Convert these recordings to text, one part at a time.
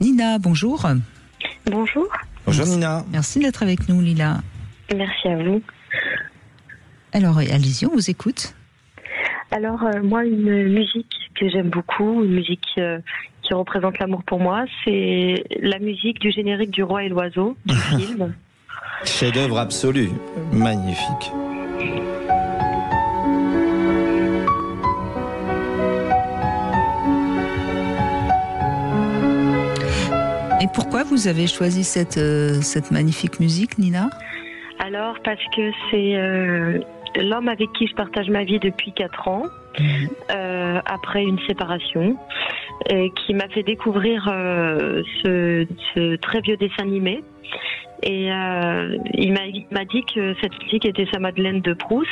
Nina, bonjour. Bonjour. Bonjour Nina. Merci d'être avec nous, Lila. Merci à vous. Alors, allez-y, on vous écoute. Alors, moi, une musique que j'aime beaucoup, une musique qui représente l'amour pour moi, c'est la musique du générique du Roi et l'Oiseau, du film. Chef-d'œuvre absolu, magnifique. Et pourquoi vous avez choisi cette magnifique musique, Nina ? Alors, parce que c'est l'homme avec qui je partage ma vie depuis 4 ans, après une séparation, qui m'a fait découvrir ce très vieux dessin animé. Et il m'a dit que cette musique était sa Madeleine de Proust.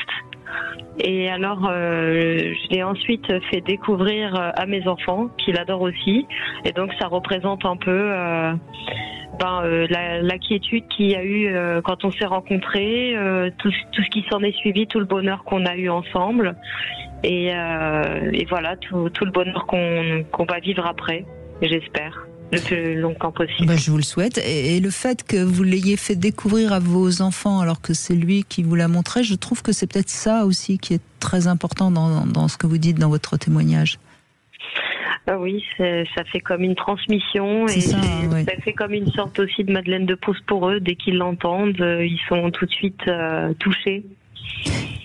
Et alors, je l'ai ensuite fait découvrir à mes enfants, qui l'adorent aussi. Et donc, ça représente un peu la quiétude qu'il y a eu quand on s'est rencontrés, tout ce qui s'en est suivi, tout le bonheur qu'on a eu ensemble. Et voilà, tout le bonheur qu'on va vivre après, j'espère. Le plus longtemps possible. Je vous le souhaite. Et le fait que vous l'ayez fait découvrir à vos enfants alors que c'est lui qui vous l'a montré, je trouve que c'est peut-être ça aussi qui est très important dans ce que vous dites dans votre témoignage. Oui, ça fait comme une transmission et ça fait comme une sorte aussi de Madeleine de Proust pour eux. Dès qu'ils l'entendent, ils sont tout de suite touchés.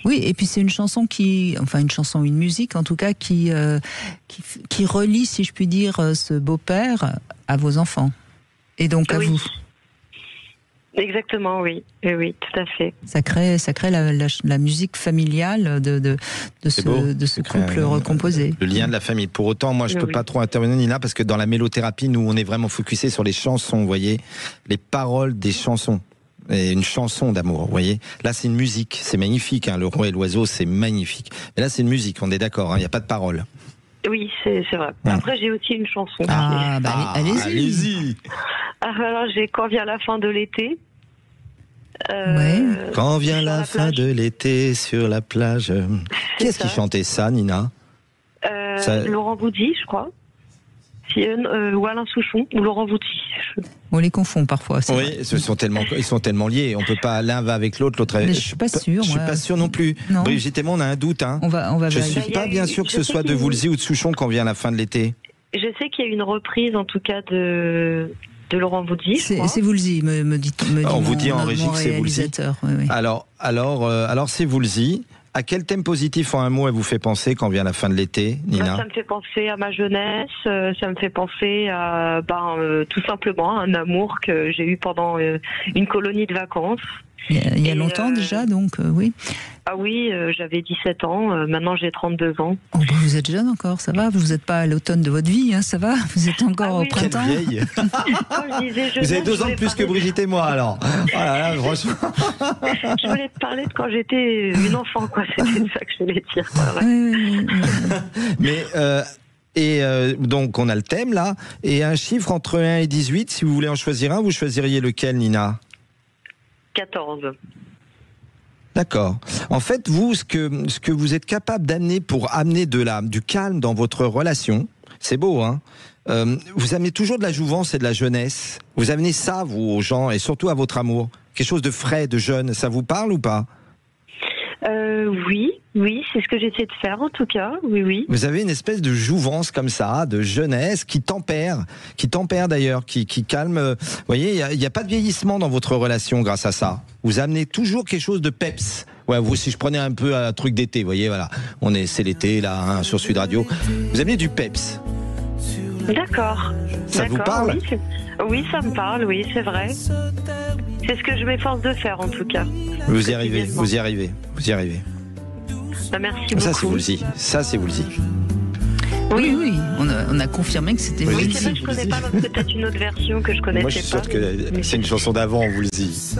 Oui, et puis c'est une chanson une musique en tout cas qui relie, si je puis dire, ce beau-père à vos enfants et donc à vous. Exactement, oui, tout à fait. Ça crée la musique familiale de ce couple recomposé. Le lien de la famille. Pour autant, moi, je peux pas trop intervenir, Nina, parce que dans la mélothérapie, nous, on est vraiment focusé sur les chansons, vous voyez, les paroles des chansons. Et une chanson d'amour, vous voyez. Là, c'est une musique, c'est magnifique, hein, Le Roi et l'Oiseau, c'est magnifique. Mais là, c'est une musique, on est d'accord, il n'y a pas de paroles. Oui, c'est vrai. Après, j'ai aussi une chanson. Allez-y. Alors, j'ai Quand vient la fin de l'été. Quand vient la fin de l'été sur la plage. Qui est-ce qui chantait ça, Nina? Laurent Voulzy, je crois. Ou Alain Souchon, ou Laurent Voulzy. On les confond parfois. Oui, ils sont tellement liés. On peut pas, l'un va avec l'autre, Mais je suis pas sûre. Je suis pas sûr non plus. Non. Brigitte et moi, on a un doute. Hein. On va je suis pas bien sûr que ce soit de Voulzy ou de Souchon quand vient la fin de l'été. Je sais qu'il y a une reprise, en tout cas, de Laurent Voulzy. C'est Voulzy, me dit. On vous dit en régie que c'est Voulzy. Oui. Alors, c'est Voulzy. À quel thème positif en un mot elle vous fait penser quand vient la fin de l'été, Nina? Ça me fait penser à ma jeunesse, ça me fait penser à tout simplement un amour que j'ai eu pendant une colonie de vacances. Il y a longtemps déjà, donc oui. Ah oui, j'avais 17 ans, maintenant j'ai 32 ans. Oh, vous êtes jeune encore, ça va. Vous n'êtes pas à l'automne de votre vie, hein, ça va. Vous êtes encore au printemps. Quelle vieille. Vous avez 2 ans de plus que Brigitte et moi, alors. Oh là là, franchement. Je voulais te parler de quand j'étais une enfant, quoi. C'était ça que je voulais dire. Mais donc on a le thème là, et un chiffre entre 1 et 18, si vous voulez en choisir un, vous choisiriez lequel, Nina? 14. D'accord. En fait, vous, ce que vous êtes capable d'amener pour amener du calme dans votre relation, c'est beau, hein. Vous amenez toujours de la jouvence et de la jeunesse. Vous amenez ça, vous, aux gens, et surtout à votre amour. Quelque chose de frais, de jeune. Ça vous parle ou pas? Oui, c'est ce que j'essaie de faire en tout cas, oui. Vous avez une espèce de jouvence comme ça, de jeunesse qui tempère d'ailleurs, qui calme. Vous voyez, il n'y a pas de vieillissement dans votre relation grâce à ça. Vous amenez toujours quelque chose de peps. Ouais, vous, si je prenais un peu un truc d'été, vous voyez, voilà, c'est l'été là, hein, sur Sud Radio. Vous amenez du peps. D'accord. Ça vous parle? Oui, ça me parle, oui, c'est vrai. C'est ce que je m'efforce de faire en tout cas. Vous y arrivez. Merci beaucoup. Ça c'est Voulzy. Oui, on a confirmé que c'était Voulzy. Oui, c'est vrai que je connais pas, peut-être une autre version que je connaissais pas. Moi je suis sûr que c'est une chanson d'avant, Voulzy.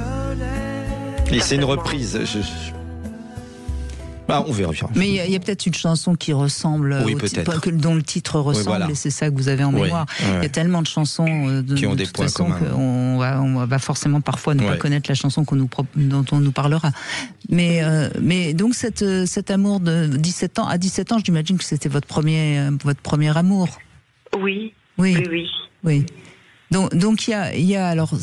Et c'est une reprise. On verra. Mais il y a peut-être une chanson qui ressemble, dont le titre ressemble, et c'est ça que vous avez en mémoire. Il y a tellement de chansons qui ont des points communs. On va forcément parfois ne pas connaître la chanson dont on nous parlera. Mais donc cet amour de 17 ans, à 17 ans, j'imagine que c'était votre premier amour. Oui. Donc il y a alors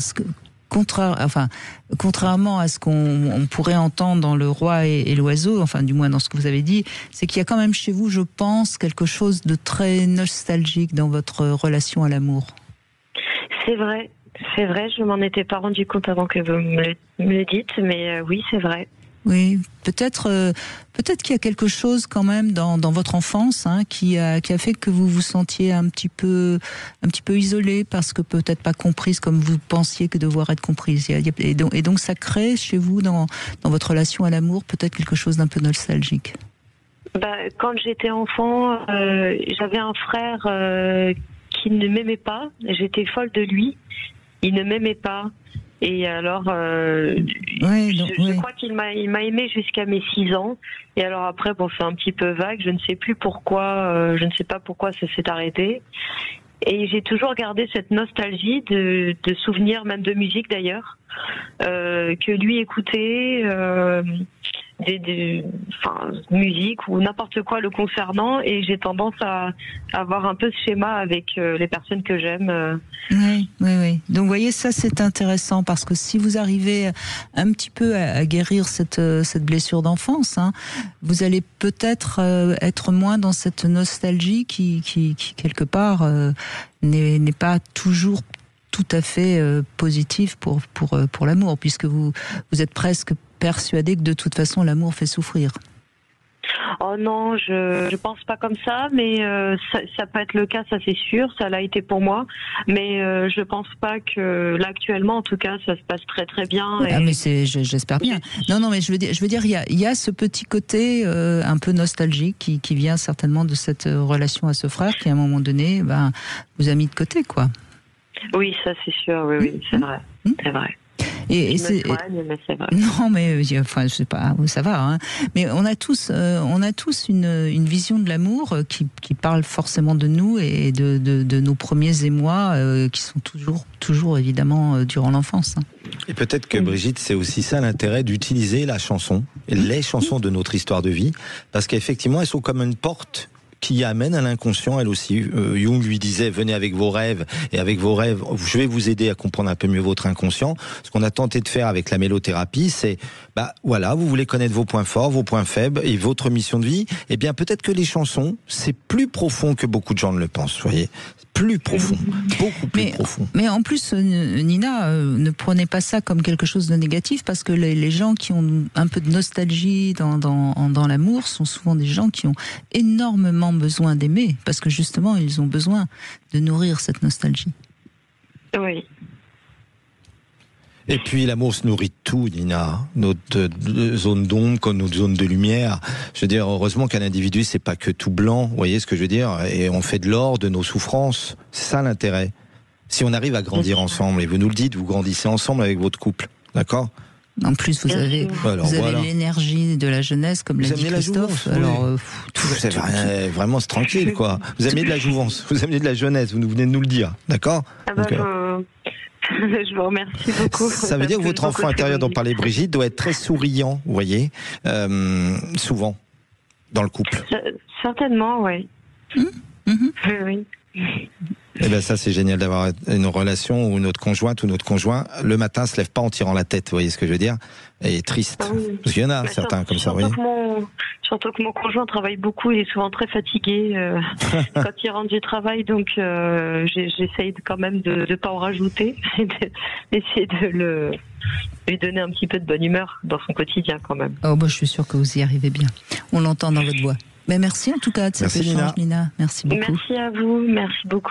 contrairement à ce qu'on pourrait entendre dans Le Roi et l'Oiseau, enfin du moins dans ce que vous avez dit, c'est qu'il y a quand même chez vous, je pense, quelque chose de très nostalgique dans votre relation à l'amour. C'est vrai, je m'en étais pas rendu compte avant que vous me le dites, mais oui, c'est vrai. Oui, peut-être qu'il y a quelque chose quand même dans votre enfance qui a fait que vous vous sentiez un petit peu isolée, parce que peut-être pas comprise comme vous pensiez que devoir être comprise. Et donc ça crée chez vous dans votre relation à l'amour peut-être quelque chose d'un peu nostalgique. Quand j'étais enfant, j'avais un frère qui ne m'aimait pas. J'étais folle de lui. Il ne m'aimait pas. Et alors, je crois qu'il m'a aimé jusqu'à mes 6 ans. Et alors après, c'est un petit peu vague. Je ne sais plus pourquoi. Je ne sais pas pourquoi ça s'est arrêté. Et j'ai toujours gardé cette nostalgie de souvenirs, même de musique d'ailleurs, que lui écoutait. Musique ou n'importe quoi le concernant, et j'ai tendance à avoir un peu ce schéma avec les personnes que j'aime. Oui. Donc vous voyez, ça c'est intéressant, parce que si vous arrivez un petit peu à guérir cette blessure d'enfance, vous allez peut-être être moins dans cette nostalgie qui quelque part n'est pas toujours tout à fait positive pour l'amour, puisque vous êtes presque persuadé que de toute façon l'amour fait souffrir. Oh non, je pense pas comme ça, mais ça peut être le cas, ça c'est sûr, ça l'a été pour moi, mais je pense pas que là actuellement, en tout cas, ça se passe très très bien. Mais j'espère bien. Non, mais je veux dire, il y a ce petit côté un peu nostalgique qui vient certainement de cette relation à ce frère qui à un moment donné, vous a mis de côté, quoi. Oui, ça c'est sûr, oui, c'est vrai, c'est vrai. Et je me soigne, mais c'est vrai. Non, mais enfin, je sais pas, ça va. Mais on a tous une vision de l'amour qui parle forcément de nous et de nos premiers émois qui sont toujours évidemment durant l'enfance. Et peut-être que Brigitte, c'est aussi ça l'intérêt d'utiliser la chanson, les chansons de notre histoire de vie, parce qu'effectivement, elles sont comme une porte qui amène à l'inconscient, elle aussi. Jung lui disait, venez avec vos rêves, et avec vos rêves, je vais vous aider à comprendre un peu mieux votre inconscient. Ce qu'on a tenté de faire avec la mélothérapie, c'est, vous voulez connaître vos points forts, vos points faibles, et votre mission de vie, eh bien, peut-être que les chansons, c'est plus profond que beaucoup de gens ne le pensent, vous voyez. Plus profond, beaucoup plus profond. Mais en plus, Nina, ne prenez pas ça comme quelque chose de négatif, parce que les gens qui ont un peu de nostalgie dans l'amour sont souvent des gens qui ont énormément besoin d'aimer, parce que justement, ils ont besoin de nourrir cette nostalgie. Oui. Et puis l'amour se nourrit de tout, Nina. Notre zone d'ombre comme notre zone de lumière. Je veux dire, heureusement qu'un individu, c'est pas que tout blanc, vous voyez ce que je veux dire. Et on fait de l'or de nos souffrances. C'est ça l'intérêt. Si on arrive à grandir ensemble, et vous nous le dites, vous grandissez ensemble avec votre couple, d'accord ? En plus, vous avez l'énergie de la jeunesse, comme l'a dit Christophe. C'est vraiment c'est tranquille, quoi. Vous amenez de la jouvence, vous amenez de la jeunesse, vous venez de nous le dire, d'accord ? Je vous remercie beaucoup. Ça veut dire que votre enfant intérieur dont parlait Brigitte doit être très souriant, vous voyez, souvent, dans le couple. Certainement, oui. Oui. Eh bien ça c'est génial d'avoir une relation où notre conjointe ou notre conjoint le matin se lève pas en tirant la tête, vous voyez ce que je veux dire, et est triste. Parce qu'il y en a certains comme ça, vous voyez. Surtout que mon conjoint travaille beaucoup, il est souvent très fatigué quand il rentre du travail, donc j'essaye quand même de ne pas en rajouter, d'essayer de lui donner un petit peu de bonne humeur dans son quotidien quand même. Oh, je suis sûre que vous y arrivez bien. On l'entend dans votre voix. Mais merci en tout cas de cet échange, Nina. Merci beaucoup. Merci à vous, merci beaucoup.